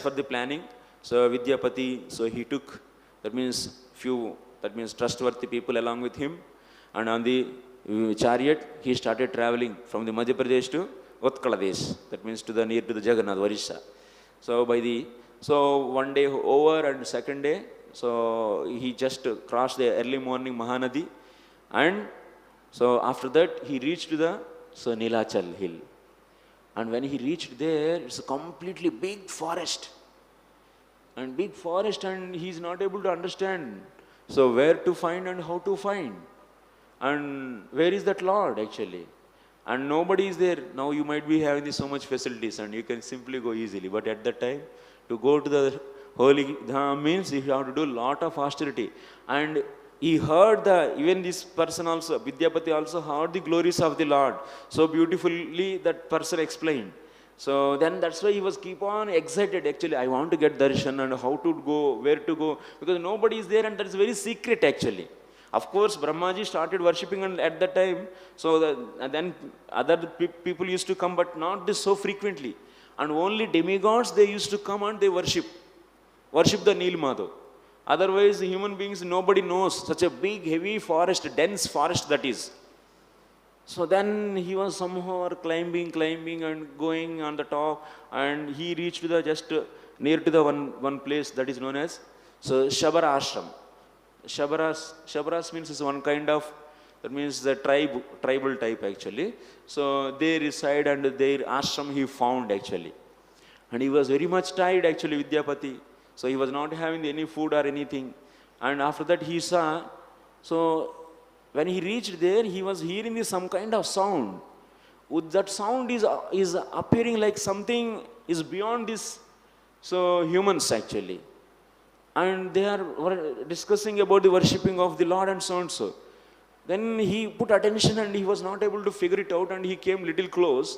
for the planning, So Vidyapati, so he took, that means few, that means trustworthy people along with him, and on the chariot he started traveling from the Madhya Pradesh to Utkaladesh, that means to the near to the Jagannath, Orissa. So so one day over and second day, so he just crossed the early morning Mahanadi, and so after that he reached to the Nilachal hill. And when he reached there, it's a completely big forest. And big forest, and he's not able to understand. So where to find and how to find. And where is that Lord actually? And nobody is there. Now you might be having so much facilities and you can simply go easily. But at that time, to go to the holy dham means you have to do a lot of austerity. And he heard even this person also, Vidyapati also heard the glories of the Lord. So beautifully that person explained. So then that's why he was keep on excited actually. I want to get darshan and how to go, where to go. Because nobody is there and that's very secret actually. Of course, Brahmaji started worshipping and at that time. So then other people used to come but not this so frequently. And only demigods they used to come and they worship the Nil Madhav. Otherwise, human beings, nobody knows. Such a big, heavy forest, dense forest that is. So then he was somehow climbing and going on the top. And he reached to the just near to the one place that is known as Shabara Ashram. Shabaras means is one kind of, that means the tribal type actually. So they reside and their ashram he found actually. And he was very much tired actually, Vidyapati. So he was not having any food or anything. And after that he saw, so when he reached there, he was hearing some kind of sound. That sound is appearing like something is beyond this, so humans actually. And they were discussing about the worshipping of the Lord and so and so. Then he put attention and he was not able to figure it out and he came little close.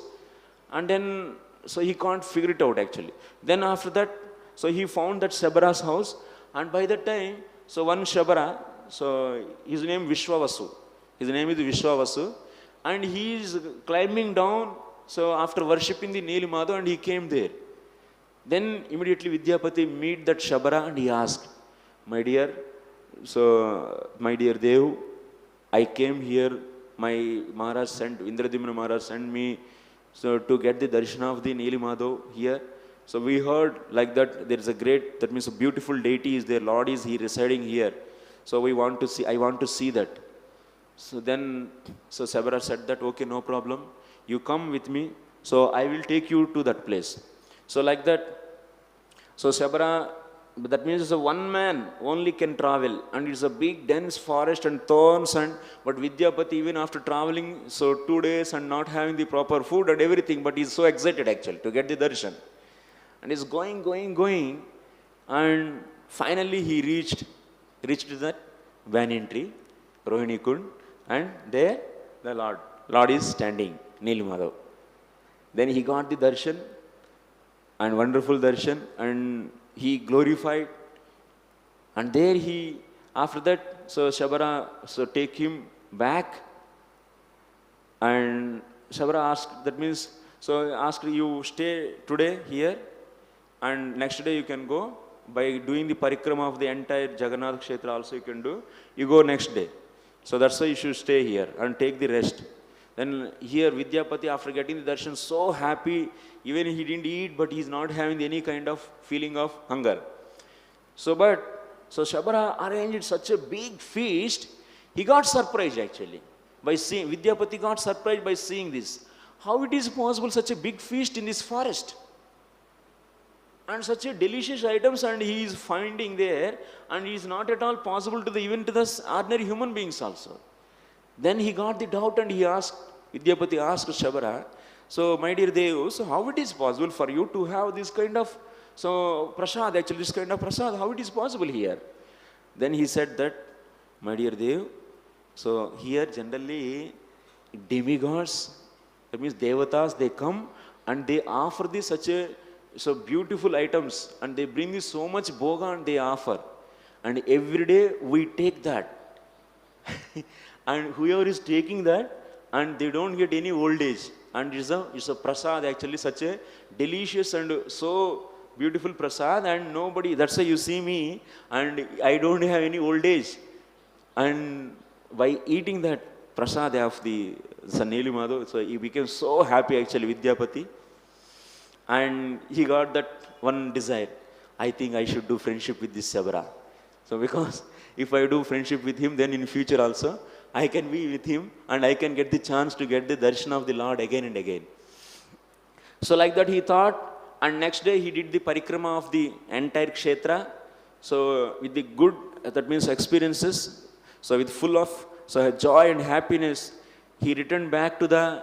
And then, so he can't figure it out actually. Then after that, so he found that Shabara's house, and by that time, so one Shabara, so his name Vishwavasu. His name is Vishwavasu, and he is climbing down, so after worshipping the Nil Madhav, and he came there. Then immediately Vidyapati meet that Shabara and he asked, my dear Dev, I came here, my Maharaj sent, Indradimna Maharaj sent me so to get the darshan of the Nil Madhav here. So we heard like that there is a great, that means a beautiful deity is there, Lord is he residing here. So I want to see that. So then, so Shabara said that, okay, no problem. You come with me. So I will take you to that place. So like that, so Shabara, that means one man only can travel. And it's a big dense forest and thorns but Vidyapati even after traveling, so 2 days and not having the proper food and everything, but he's so excited actually to get the darshan. And he's going, and finally he reached to that banyan tree, Rohini Kund, and there the Lord is standing, Nil Madhav. Then he got the darshan, and wonderful darshan, and he glorified. And there after that, so Shabara, so take him back, and Shabara asked, that means, so asked, you stay today here, and next day you can go. By doing the parikrama of the entire Jagannath Kshetra also you can do. You go next day. So that's why you should stay here and take the rest. Then here Vidyapati, after getting the darshan, so happy, even he didn't eat, but he's not having any kind of feeling of hunger. So Shabara arranged such a big feast, he got surprised actually. By seeing, Vidyapati got surprised by seeing this. How it is possible such a big feast in this forest? And such a delicious items and he is finding there, and it is not at all possible to even to the ordinary human beings also. Then he got the doubt and Vidyapati asked Shabara, so my dear Dev, so how it is possible for you to have this kind of, so prasad, actually this kind of prasad, how it is possible here? Then he said that, my dear Dev, so here generally demigods, that means devatas, they come and they offer this such a, so beautiful items, and they bring this so much bhoga and they offer, and every day we take that. And whoever is taking that, and they don't get any old age, and it's a prasad actually, such a delicious and so beautiful prasad and nobody, that's why you see me and I don't have any old age. And by eating that prasad of the Saneli Madhav, so he became so happy actually, Vidyapati. And he got that one desire. I think I should do friendship with this Sabra. So because if I do friendship with him, then in future also, I can be with him and I can get the chance to get the darshan of the Lord again and again. So like that he thought, and next day he did the parikrama of the entire kshetra. So with the good, that means experiences, so with full of joy and happiness, he returned back to the,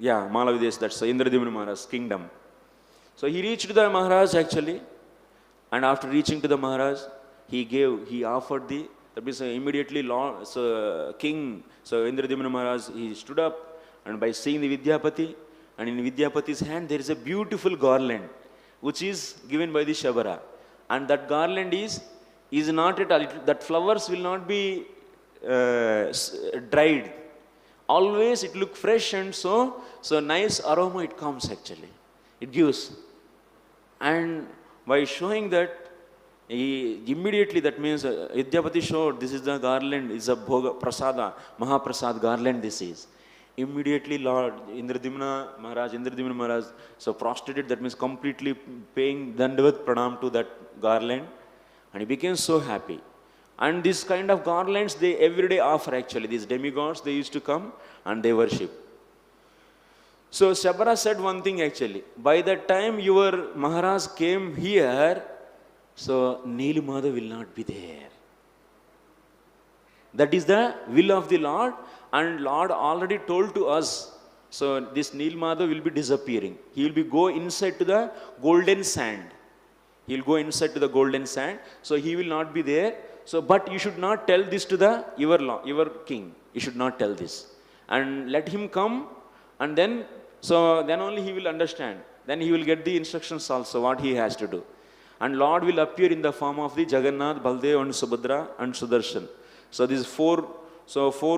Malavidesh, that's Indradyumna Maharaj's kingdom. So he reached the Maharaj actually, and after reaching to the Maharaj, he offered the, that means immediately Lord, King, Indradyumna Maharaj, he stood up, and by seeing the Vidyapati, and in Vidyapati's hand there is a beautiful garland, which is given by the Shabara. And that garland is not at all, that flowers will not be dried. Always it look fresh and so nice aroma it comes actually. It gives. And by showing that, he immediately, that means Vidyapati showed, this is the garland, is a Bhoga Prasada, Mahaprasad garland this is. Immediately Lord Indradyumna Maharaj, so prostrated, that means completely paying Dandavat Pranam to that garland, and he became so happy. And this kind of garlands they every day offer actually. These demigods, they used to come and they worship. So Shabara said one thing actually, by the time your Maharaj came here, so Neelamada will not be there. That is the will of the Lord, and Lord already told to us, so this Neelamada will be disappearing. He will be go inside to the golden sand. He will go inside to the golden sand, so he will not be there. So, but you should not tell this to the your king. You should not tell this, and let him come, and then only he will understand. Then he will get the instructions also what he has to do, and Lord will appear in the form of the Jagannath, Baldev, and Subhadra and Sudarshan. So these four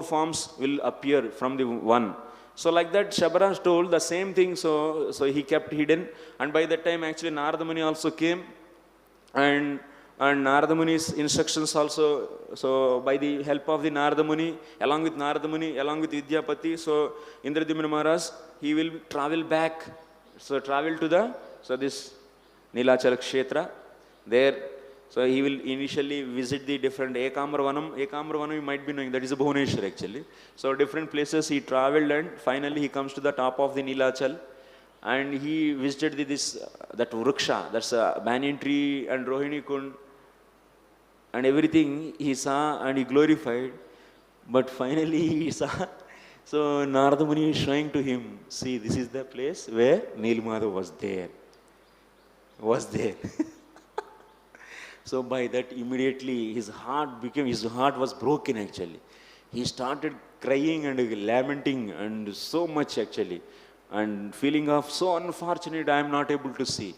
forms will appear from the one. So like that, Shabara told the same thing. So he kept hidden, and by that time actually Narada Muni also came, and Narada Muni's instructions also, so by the help of the Narada Muni, along with Vidyapati, so Indradyumna Maharaj, he will travel back, travel to this Nilachala Kshetra, there, so he will initially visit the different Ekamravanam you might be knowing, that is a Bhuvaneshwar actually. So different places he traveled, and finally he comes to the top of the Nilachal, and he visited that Vruksha, that's a banyan tree and Rohini Kund, and everything he saw and he glorified. But finally he saw, so Narada Muni is showing to him, see, this is the place where Neelamada was there. So by that immediately his heart was broken actually. He started crying and lamenting and so much actually, and feeling of so unfortunate, I am not able to see.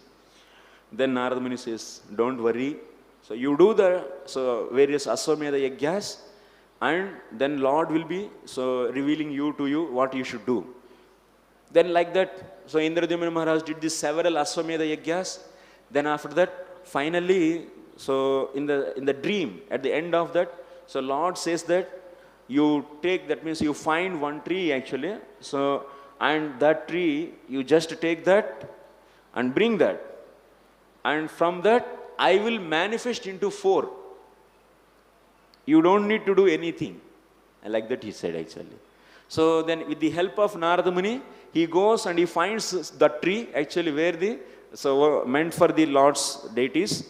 Then Narada Muni says, don't worry. So you do the various Aswamedha Yagyas, and then Lord will be revealing to you what you should do. Then like that, so Indradyumna Maharaj did these several Aswamedha Yagyas. Then after that, finally, so in the dream, at the end of that, so Lord says that you take, that means you find one tree actually, and that tree, you just take that and bring that. And from that, I will manifest into 4. You don't need to do anything. Like that he said actually. So then with the help of Narada Muni, he goes and he finds the tree actually where meant for the Lord's deities.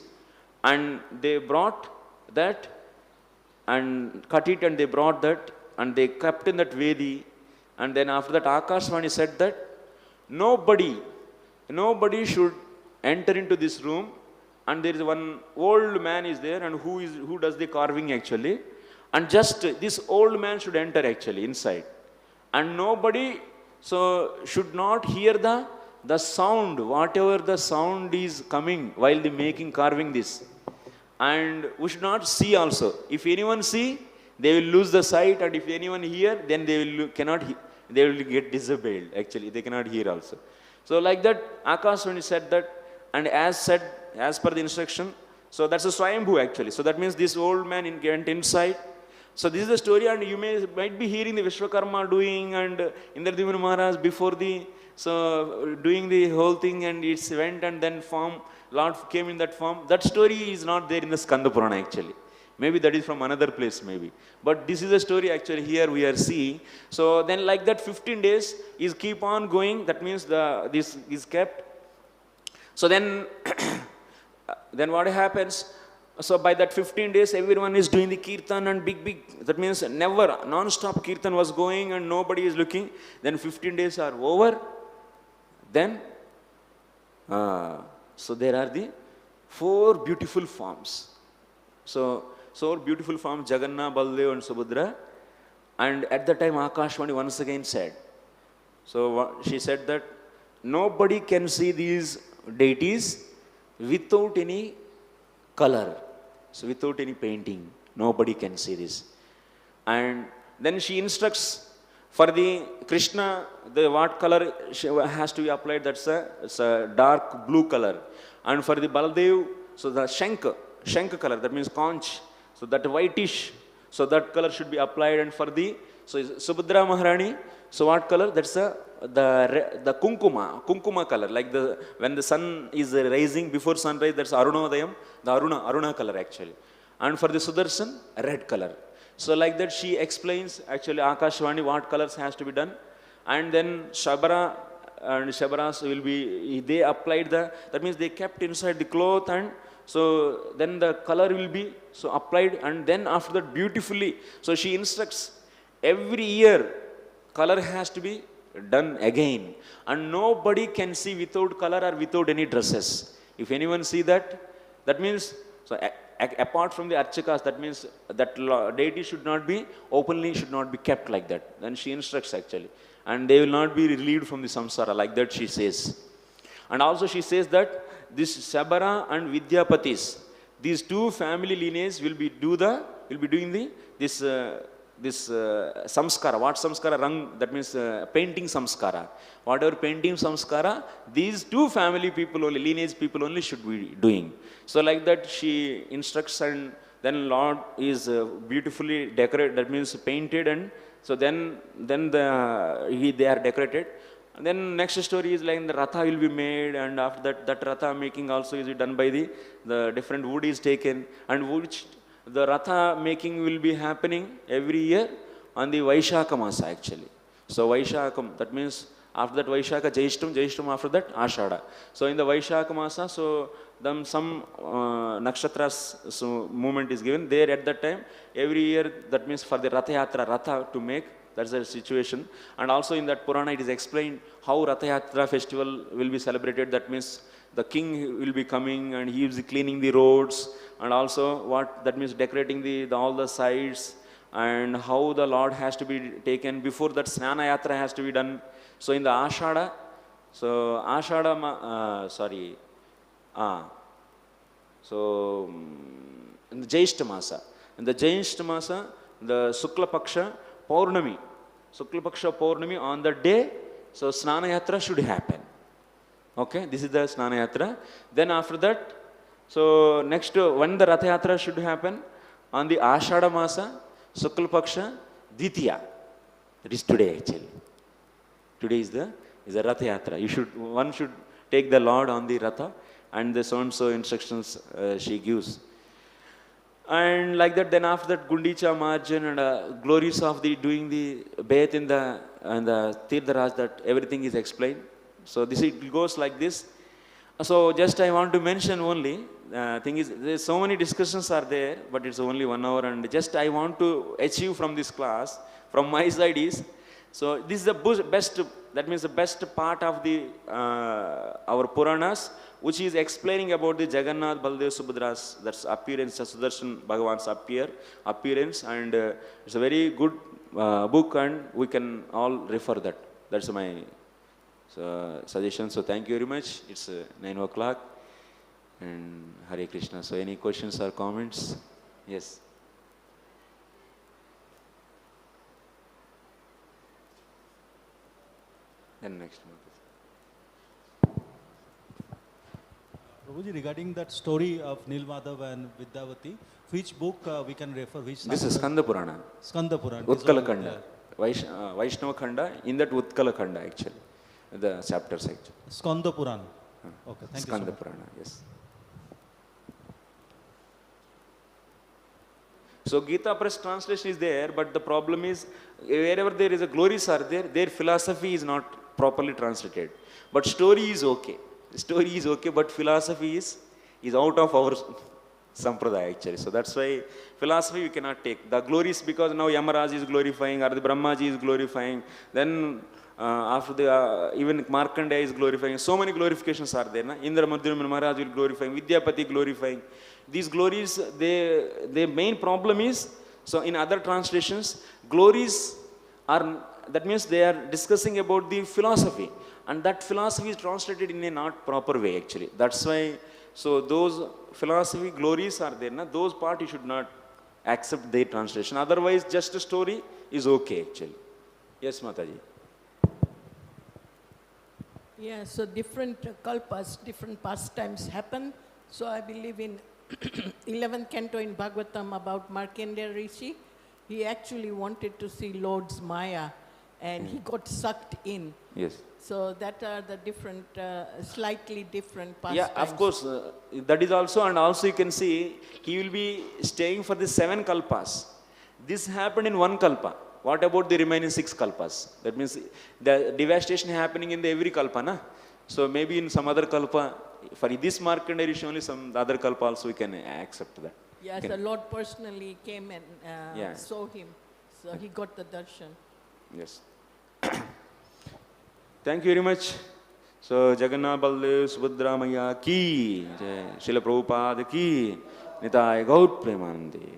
And they brought that and cut it, and they brought that and they kept in that Vedi. And then after that, Akashvani said that nobody should enter into this room, and there is one old man is there, and who does the carving actually, and just this old man should enter actually inside, and nobody should not hear the sound, whatever the sound is coming while they carving this, and we should not see also. If anyone see, they will lose the sight, and if anyone hear, then they will get disabled actually, they cannot hear also. So like that, Akashvani said that, and as per the instruction, so that's a Swayambhu actually. So that means this old man went inside. So this is the story, and you might be hearing the Vishwakarma doing, and Indradyumna Maharaj before the, so doing the whole thing, and it's went and then form, Lord came in that form. That story is not there in the Skanda Purana actually. Maybe that is from another place maybe. But this is the story actually here we are seeing. So then like that 15 days is keep on going. That means this is kept. So then, then what happens? So by that 15 days, everyone is doing the kirtan and big, that means never, non-stop kirtan was going and nobody is looking. Then 15 days are over. Then, so there are the 4 beautiful forms. So beautiful forms, Jagannath, Baldev and Subhadra. And at the time, Akashvani once again said, so she said that nobody can see these deities without any color. So without any painting, nobody can see this. And then she instructs for the Krishna, the what color has to be applied, it's a dark blue color. And for the Baladev, so the Shank color, that means conch, so that whitish, so that color should be applied. And for the, so Subhadra Maharani, so what color? That's the kunkuma color, like when the sun is rising before sunrise, that's Arunodayam, the Aruna color actually. And for the Sudarshan, red color. So like that she explains actually Akashvani what colors has to be done. And then Shabara and Shabaras will be, they applied that means they kept inside the cloth, and so then the color will be so applied, and then after that beautifully, so she instructs every year color has to be done again, and nobody can see without color or without any dresses. If anyone see that, that means, so apart from the archakas, that means that deity should not be openly, should not be kept like that. Then she instructs actually, and they will not be relieved from the samsara, like that she says. And also she says that this Sabara and Vidyapatis, these 2 family lineages will be doing this samskara. What samskara? Rang, that means painting samskara. Whatever painting samskara, these 2 family people only, lineage people only should be doing. So like that she instructs, and then Lord is beautifully decorated, that means painted, and so then they are decorated. And then next story is like the Ratha will be made, and after that Ratha making also is done by the different wood is taken, and which the Ratha making will be happening every year on the Vaishaka Masa actually. So Vaishakam, that means after that Vaishaka, Jaishtam after that Ashada. So in the Vaishaka Masa, so then some nakshatras, so movement is given there at that time. Every year, that means for the Rathayatra, Ratha to make, that's the situation. And also in that Purana it is explained how Rathayatra festival will be celebrated. That means the king will be coming and he will be cleaning the roads, and also what that means decorating all the sides, and how the Lord has to be taken. Before that Snana Yatra has to be done. So in the Ashada, so so in the Jaishta Masa, the Sukla Paksha Paurnami on the day, so Snana Yatra should happen. Okay, this is the Snana Yatra. Then after that, so next when the Ratha Yatra should happen on the Ashada Masa, Sukla Paksha, Ditiya. That is today actually. Today is the Ratha Yatra. One should take the Lord on the Ratha, and the so-and-so instructions she gives. And like that, then after that Gundicha margin and glories of doing the bath in the Tirtharaj, that everything is explained. So it goes like this. So just I want to mention only, thing is, there's so many discussions are there, but it's only 1 hour, and just I want to achieve from this class, from my side is, so this is the best, that means the best part of our Puranas, which is explaining about the Jagannath, Baldev, Subhadra's, that's appearance, Sudarshan Bhagavan's appearance, and it's a very good book, and we can all refer that. That's my suggestion. So thank you very much. It's 9 o'clock, and Hare Krishna. So any questions or comments? Yes. Then next one. Prabhuji, regarding that story of Nilmadhav and Vidyavati, which book we can refer? Which This is Skanda Purana. Skanda Purana. Utkala Khanda. Vaishnava Khanda, in that Utkala Khanda actually. The chapters actually. Skanda Purana. Okay, thank you so Skanda much. Purana, yes. So Gita Press translation is there, but the problem is wherever there is a glories are there, their philosophy is not properly translated. But story is okay. Story is okay, but philosophy is out of our sampradaya actually. So that's why philosophy we cannot take. The glories, because now Yamaraj is glorifying, or the Brahmaji is glorifying, then after the even Markandeya is glorifying. So many glorifications are there. Na? Indra Madhurya Maharaj will glorifying, Vidyapati glorifying. These glories, the main problem is, so in other translations, glories are, that means they are discussing about the philosophy. And that philosophy is translated in a not proper way actually. That's why, so those philosophy glories are there. Na? Those part you should not accept their translation. Otherwise, just a story is okay actually. Yes, Mataji. Yeah, so different kalpas, different pastimes happen. So I believe in 11th canto in Bhagavatam about Markandeya Rishi, he actually wanted to see Lord's Maya and he got sucked in. Yes. So that are the different, slightly different pastimes. Yeah, of course, that is also, and also you can see, he will be staying for the 7 kalpas. This happened in 1 kalpa. What about the remaining 6 kalpas? That means the devastation happening in the every kalpa, na? So maybe in some other kalpa, for this Markandeya Rishi only, some other kalpa also we can accept that. Yes, the Lord personally came and saw him. So he got the darshan. Yes. Thank you very much. So Jagannath Baldev Subhadra Maya ki, Srila Prabhupada ki, Nitai Gaut Premanande.